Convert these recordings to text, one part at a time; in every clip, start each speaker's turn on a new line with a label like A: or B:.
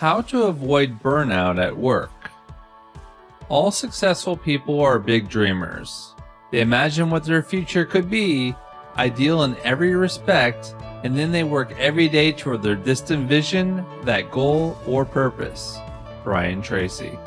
A: How to avoid burnout at work. All successful people are big dreamers. They imagine what their future could be, ideal in every respect, and then they work every day toward their distant vision, that goal or purpose. Brian Tracy.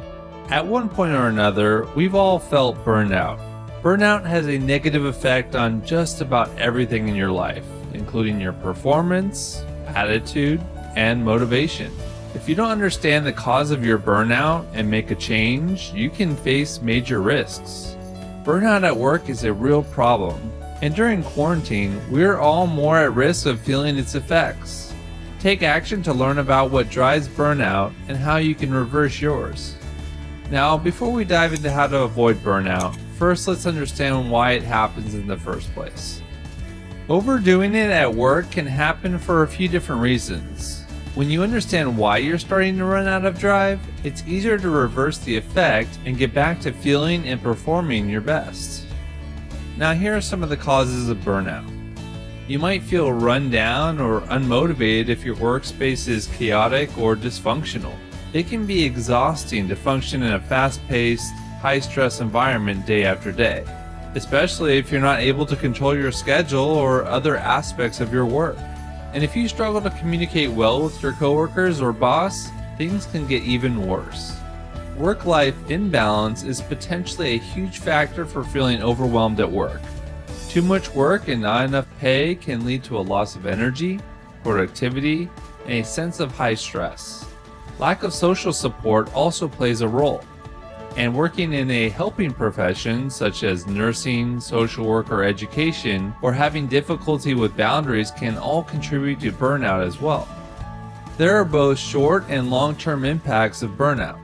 A: At one point or another, we've all felt burned out. Burnout has a negative effect on just about everything in your life, including your performance, attitude, and motivation. If you don't understand the cause of your burnout and make a change, you can face major risks. Burnout at work is a real problem, and during quarantine, we're all more at risk of feeling its effects. Take action to learn about what drives burnout and how you can reverse yours. Now, before we dive into how to avoid burnout, first let's understand why it happens in the first place. Overdoing it at work can happen for a few different reasons. When you understand why you're starting to run out of drive, it's easier to reverse the effect and get back to feeling and performing your best. Now here are some of the causes of burnout. You might feel run down or unmotivated if your workspace is chaotic or dysfunctional. It can be exhausting to function in a fast-paced, high-stress environment day after day, especially if you're not able to control your schedule or other aspects of your work. And if you struggle to communicate well with your coworkers or boss, things can get even worse. Work-life imbalance is potentially a huge factor for feeling overwhelmed at work. Too much work and not enough pay can lead to a loss of energy, productivity, and a sense of high stress. Lack of social support also plays a role. And working in a helping profession such as nursing, social work, or education, or having difficulty with boundaries can all contribute to burnout as well. There are both short and long-term impacts of burnout.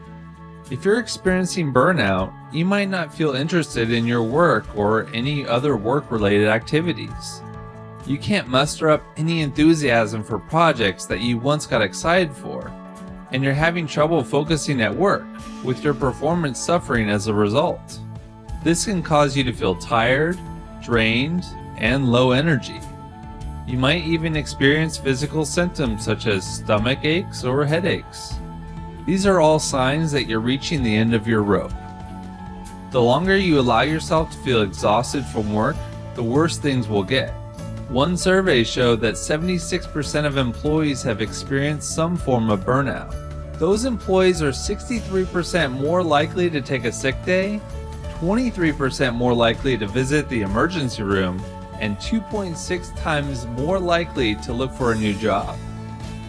A: If you're experiencing burnout, you might not feel interested in your work or any other work-related activities. You can't muster up any enthusiasm for projects that you once got excited for, and you're having trouble focusing at work, with your performance suffering as a result. This can cause you to feel tired, drained, and low energy. You might even experience physical symptoms such as stomach aches or headaches. These are all signs that you're reaching the end of your rope. The longer you allow yourself to feel exhausted from work, the worse things will get. One survey showed that 76% of employees have experienced some form of burnout. Those employees are 63% more likely to take a sick day, 23% more likely to visit the emergency room, and 2.6 times more likely to look for a new job.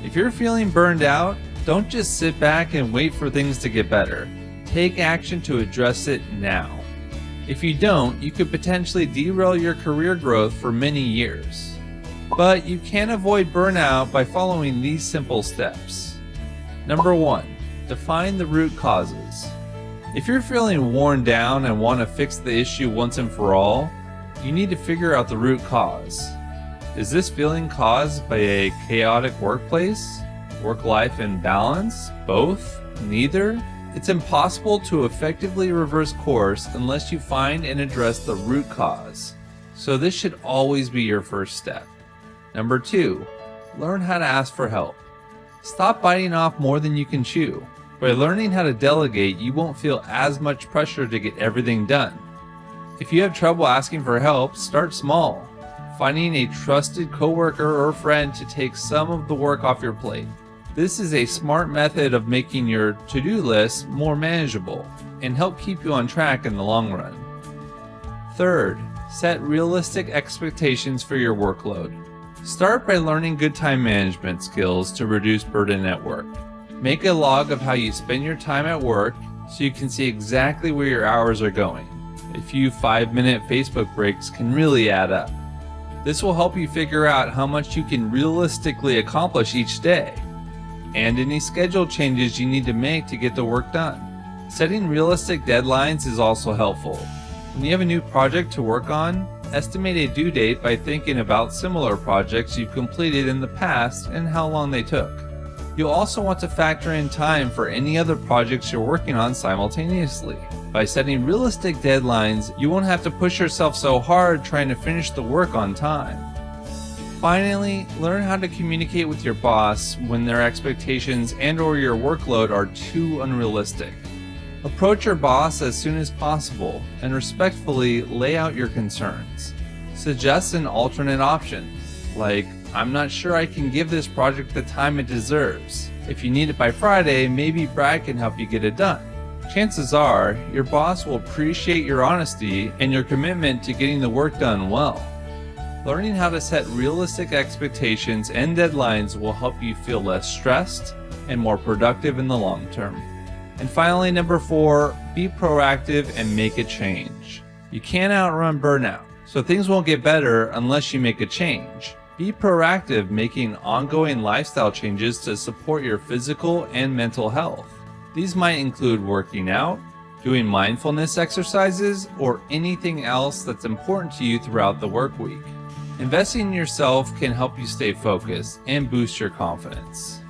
A: If you're feeling burned out, don't just sit back and wait for things to get better. Take action to address it now. If you don't, you could potentially derail your career growth for many years. But you can avoid burnout by following these simple steps. Number 1, define the root causes. If you're feeling worn down and want to fix the issue once and for all, you need to figure out the root cause. Is this feeling caused by a chaotic workplace? Work-life imbalance? Both? Neither? It's impossible to effectively reverse course unless you find and address the root cause. So this should always be your first step. Number 2, learn how to ask for help. Stop biting off more than you can chew. By learning how to delegate, you won't feel as much pressure to get everything done. If you have trouble asking for help, start small. Finding a trusted coworker or friend to take some of the work off your plate. This is a smart method of making your to-do list more manageable and help keep you on track in the long run. Third, set realistic expectations for your workload. Start by learning good time management skills to reduce burden at work. Make a log of how you spend your time at work so you can see exactly where your hours are going. A few 5-minute Facebook breaks can really add up. This will help you figure out how much you can realistically accomplish each day, and any schedule changes you need to make to get the work done. Setting realistic deadlines is also helpful. When you have a new project to work on, estimate a due date by thinking about similar projects you've completed in the past and how long they took. You'll also want to factor in time for any other projects you're working on simultaneously. By setting realistic deadlines, you won't have to push yourself so hard trying to finish the work on time. Finally, learn how to communicate with your boss when their expectations and/or your workload are too unrealistic. Approach your boss as soon as possible and respectfully lay out your concerns. Suggest an alternate option, like, "I'm not sure I can give this project the time it deserves. If you need it by Friday, maybe Brad can help you get it done." Chances are, your boss will appreciate your honesty and your commitment to getting the work done well. Learning how to set realistic expectations and deadlines will help you feel less stressed and more productive in the long term. And finally, number 4, be proactive and make a change. You can't outrun burnout, so things won't get better unless you make a change. Be proactive, making ongoing lifestyle changes to support your physical and mental health. These might include working out, doing mindfulness exercises, or anything else that's important to you throughout the work week. Investing in yourself can help you stay focused and boost your confidence.